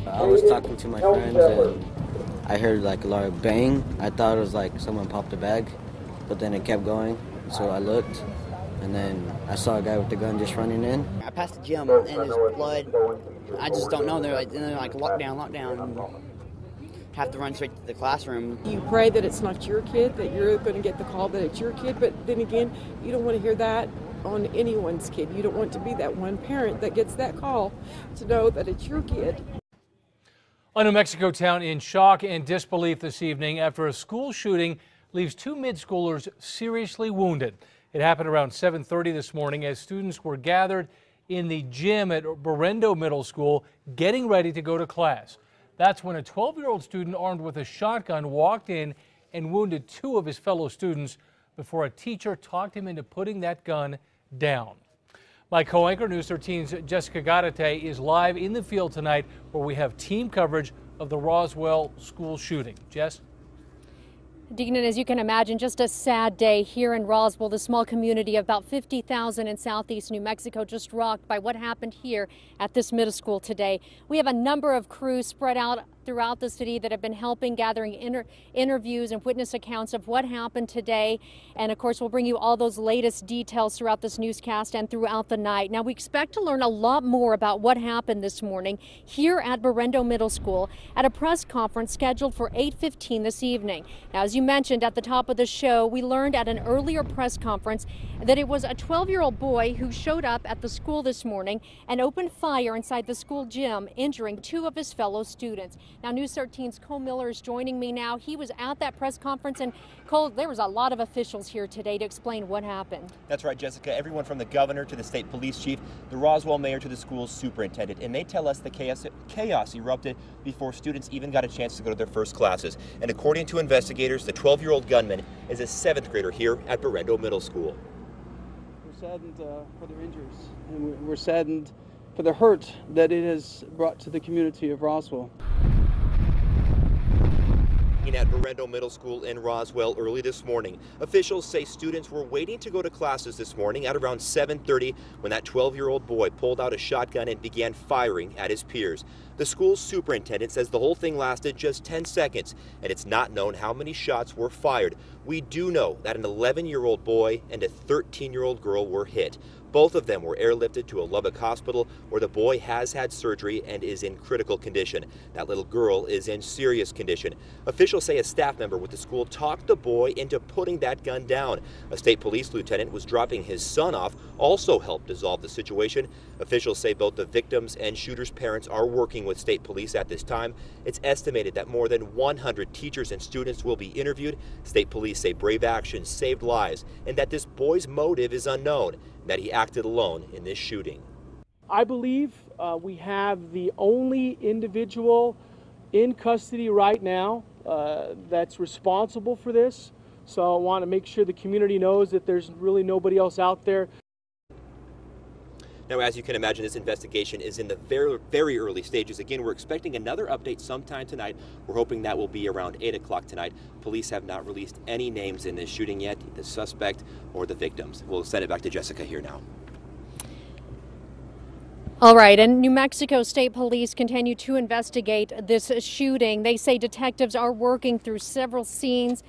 I was talking to my friends and I heard like a lot of bang. I thought it was like someone popped a bag, but then it kept going. So I looked and then I saw a guy with the gun just running in. I passed the gym and there's blood. I just don't know. They're like lockdown, and have to run straight to the classroom. You pray that it's not your kid, that you're going to get the call that it's your kid, but then again, you don't want to hear that on anyone's kid. You don't want to be that one parent that gets that call to know that it's your kid. A New Mexico town in shock and disbelief this evening after a school shooting leaves two mid-schoolers seriously wounded. It happened around 7:30 this morning as students were gathered in the gym at Berendo Middle School getting ready to go to class. That's when a 12-year-old student armed with a shotgun walked in and wounded two of his fellow students before a teacher talked him into putting that gun down. My co-anchor News 13's Jessica Gadate is live in the field tonight where we have team coverage of the Roswell school shooting. Jess? Dean, as you can imagine, just a sad day here in Roswell, the small community of about 50,000 in southeast New Mexico, just rocked by what happened here at this middle school today. We have a number of crews spread out throughout the city that have been helping gathering interviews and witness accounts of what happened today. And of course, we'll bring you all those latest details throughout this newscast and throughout the night. Now, we expect to learn a lot more about what happened this morning here at Berendo Middle School at a press conference scheduled for 8:15 this evening. Now, as you mentioned at the top of the show, we learned at an earlier press conference that it was a 12-year-old boy who showed up at the school this morning and opened fire inside the school gym, injuring two of his fellow students. Now, News 13's Cole Miller is joining me now. He was at that press conference, and Cole, there was a lot of officials here today to explain what happened. That's right, Jessica. Everyone from the governor to the state police chief, the Roswell mayor to the school's superintendent, and they tell us the chaos erupted before students even got a chance to go to their first classes. And according to investigators, the 12-year-old gunman is a 7th grader here at Berendo Middle School. We're saddened for their injuries, and we're saddened for the hurt that it has brought to the community of Roswell. At Berendo Middle School in Roswell early this morning, officials say students were waiting to go to classes this morning at around 7:30 when that 12-year-old boy pulled out a shotgun and began firing at his peers. The school's superintendent says the whole thing lasted just 10 seconds, and it's not known how many shots were fired. We do know that an 11-year-old boy and a 13-year-old girl were hit. Both of them were airlifted to a Lubbock hospital where the boy has had surgery and is in critical condition. That little girl is in serious condition. Officials say a staff member with the school talked the boy into putting that gun down. A state police lieutenant was dropping his son off, also helped dissolve the situation. Officials say both the victims and shooter's parents are working with state police at this time. It's estimated that more than 100 teachers and students will be interviewed. State police say brave actions saved lives and that this boy's motive is unknown, that he acted alone in this shooting. I believe we have the only individual in custody right now that's responsible for this. So I want to make sure the community knows that there's really nobody else out there. Now, as you can imagine, this investigation is in the very, very early stages. Again, we're expecting another update sometime tonight. We're hoping that will be around 8 o'clock tonight. Police have not released any names in this shooting yet, the suspect or the victims. We'll send it back to Jessica here now. All right, and New Mexico State Police continue to investigate this shooting. They say detectives are working through several scenes.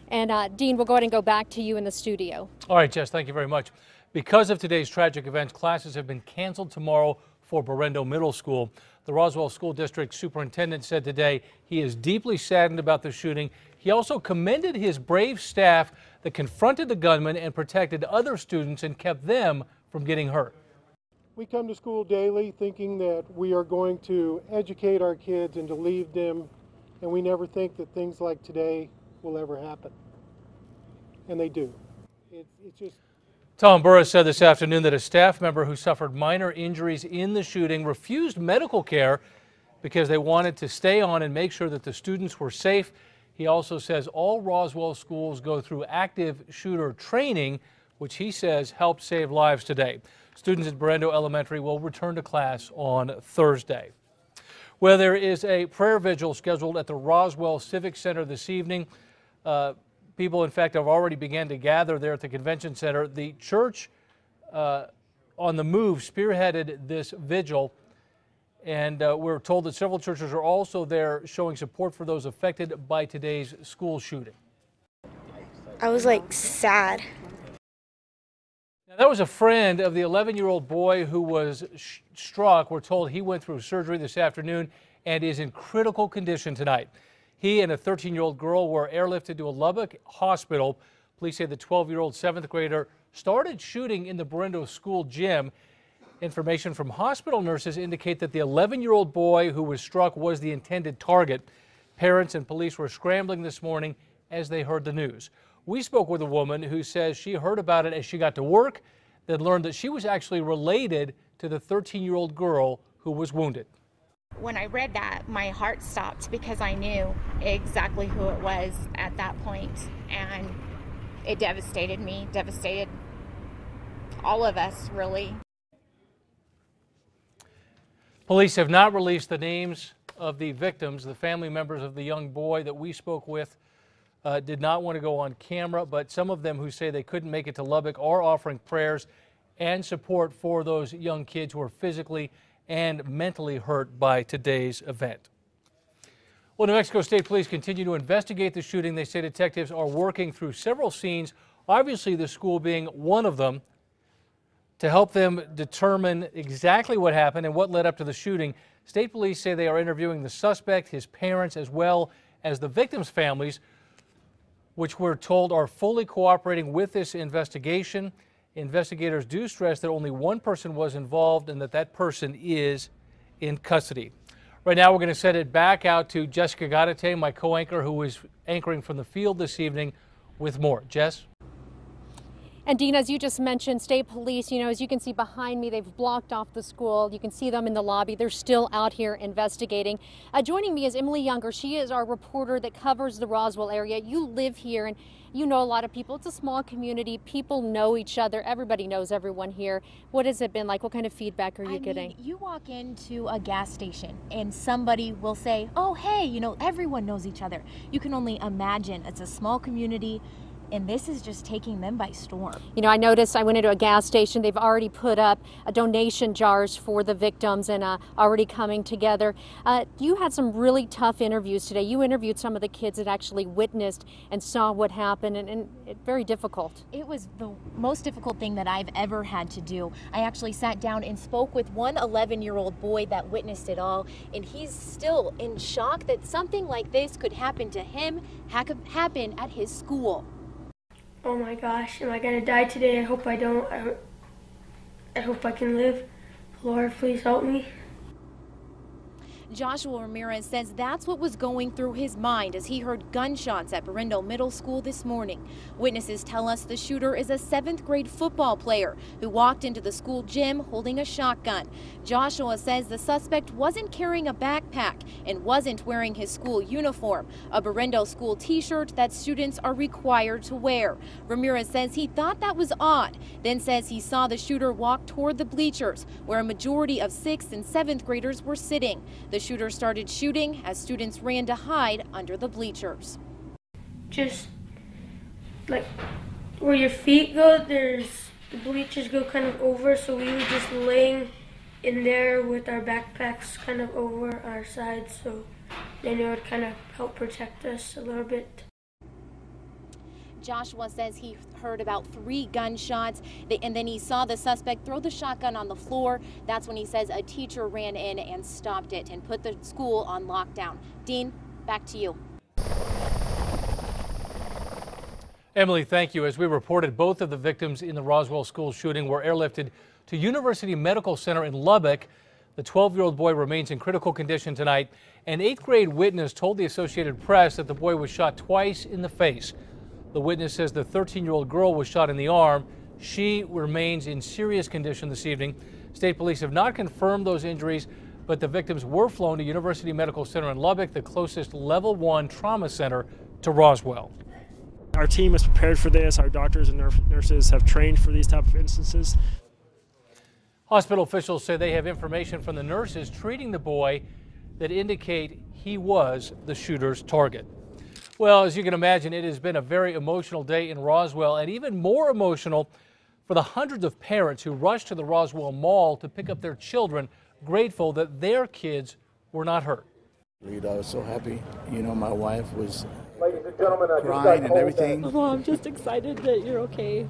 And Dean, we'll go ahead and go back to you in the studio. All right, Jess, thank you very much. Because of today's tragic events, classes have been canceled tomorrow for Berendo Middle School. The Roswell School District Superintendent said today he is deeply saddened about the shooting. He also commended his brave staff that confronted the gunman and protected other students and kept them from getting hurt. We come to school daily thinking that we are going to educate our kids and to leave them, and we never think that things like today will ever happen. And they do. It's just... Tom Burris said this afternoon that a staff member who suffered minor injuries in the shooting refused medical care because they wanted to stay on and make sure that the students were safe. He also says all Roswell schools go through active shooter training, which he says helped save lives today. Students at Berendo Elementary will return to class on Thursday. Well, there is a prayer vigil scheduled at the Roswell Civic Center this evening. People, in fact, have already begun to gather there at the convention center. The church on the move spearheaded this vigil, And we're told that several churches are also there showing support for those affected by today's school shooting. I was like sad. Now, that was a friend of the 11-year-old boy who was struck. We're told he went through surgery this afternoon and is in critical condition tonight. He and a 13-year-old girl were airlifted to a Lubbock hospital. Police say the 12-year-old 7th grader started shooting in the Berendo school gym. Information from hospital nurses indicate that the 11-year-old boy who was struck was the intended target. Parents and police were scrambling this morning as they heard the news. We spoke with a woman who says she heard about it as she got to work, then learned that she was actually related to the 13-year-old girl who was wounded. When I read that, my heart stopped because I knew exactly who it was at that point, and it devastated me, devastated all of us, really. Police have not released the names of the victims. The family members of the young boy that we spoke with did not want to go on camera, but some of them who say they couldn't make it to Lubbock are offering prayers and support for those young kids who are physically and mentally hurt by today's event. Well, New Mexico State Police continue to investigate the shooting. They say detectives are working through several scenes, obviously the school being one of them, to help them determine exactly what happened and what led up to the shooting. State police say they are interviewing the suspect, his parents, as well as the victims' families, which we're told are fully cooperating with this investigation. Investigators do stress that only one person was involved and that person is in custody. Right now, we're going to send it back out to Jessica Gadate, my co-anchor, who is anchoring from the field this evening with more. Jess? And Dean, as you just mentioned, state police, as you can see behind me, they've blocked off the school. You can see them in the lobby. They're still out here investigating. Joining me is Emily Younger. She is our reporter that covers the Roswell area. You live here and you know a lot of people. It's a small community. People know each other. Everybody knows everyone here. What has it been like? What kind of feedback are you getting? You walk into a gas station and somebody will say, oh, hey, everyone knows each other. You can only imagine it's a small community. And this is just taking them by storm. I noticed I went into a gas station. They've already put up donation jars for the victims and already coming together. You had some really tough interviews today. You interviewed some of the kids that actually witnessed and saw what happened, and very difficult. It was the most difficult thing that I've ever had to do. I actually sat down and spoke with one 11-year-old boy that witnessed it all, and he's still in shock that something like this could happen to him, happen at his school. Oh my gosh, am I going to die today? I hope I don't. I hope I can live. Lord, please help me. Joshua Ramirez says that's what was going through his mind as he heard gunshots at Berendo Middle School this morning. Witnesses tell us the shooter is a 7th grade football player who walked into the school gym holding a shotgun. Joshua says the suspect wasn't carrying a backpack and wasn't wearing his school uniform, a Berendo school t-shirt that students are required to wear. Ramirez says he thought that was odd, then says he saw the shooter walk toward the bleachers where a majority of 6th and 7th graders were sitting. The shooter started shooting as students ran to hide under the bleachers. Just like where your feet go, the bleachers go kind of over, so we were just laying in there with our backpacks kind of over our sides, so then it would kind of help protect us a little bit. Joshua says he heard about 3 gunshots and then he saw the suspect throw the shotgun on the floor. That's when he says a teacher ran in and stopped it and put the school on lockdown. Dean, back to you. Emily, thank you. As we reported, both of the victims in the Roswell school shooting were airlifted to University Medical Center in Lubbock. The 12-year-old boy remains in critical condition tonight. An 8th grade witness told the Associated Press that the boy was shot twice in the face. The witness says the 13-year-old girl was shot in the arm. She remains in serious condition this evening. State police have not confirmed those injuries, but the victims were flown to University Medical Center in Lubbock, the closest level 1 trauma center to Roswell. Our team is prepared for this. Our doctors and nurses have trained for these type of instances. Hospital officials say they have information from the nurses treating the boy that indicate he was the shooter's target. Well, as you can imagine, it has been a very emotional day in Roswell, and even more emotional for the hundreds of parents who rushed to the Roswell Mall to pick up their children grateful that their kids were not hurt. I was so happy. You know, my wife was Gentlemen, crying and everything. Well, I'm just excited that you're okay.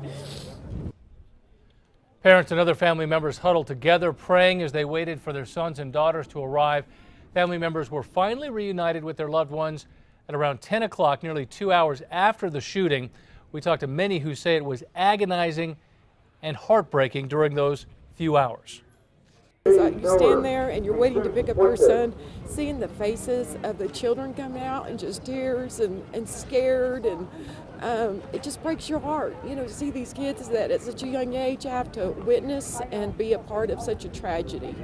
Parents and other family members huddled together, praying as they waited for their sons and daughters to arrive. Family members were finally reunited with their loved ones at around 10 o'clock, nearly 2 hours after the shooting. We talked to many who say it was agonizing and heartbreaking during those few hours. You stand there and you're waiting to pick up your son, seeing the faces of the children come out and just tears and scared, and it just breaks your heart, you know, to see these kids that at such a young age have to witness and be a part of such a tragedy.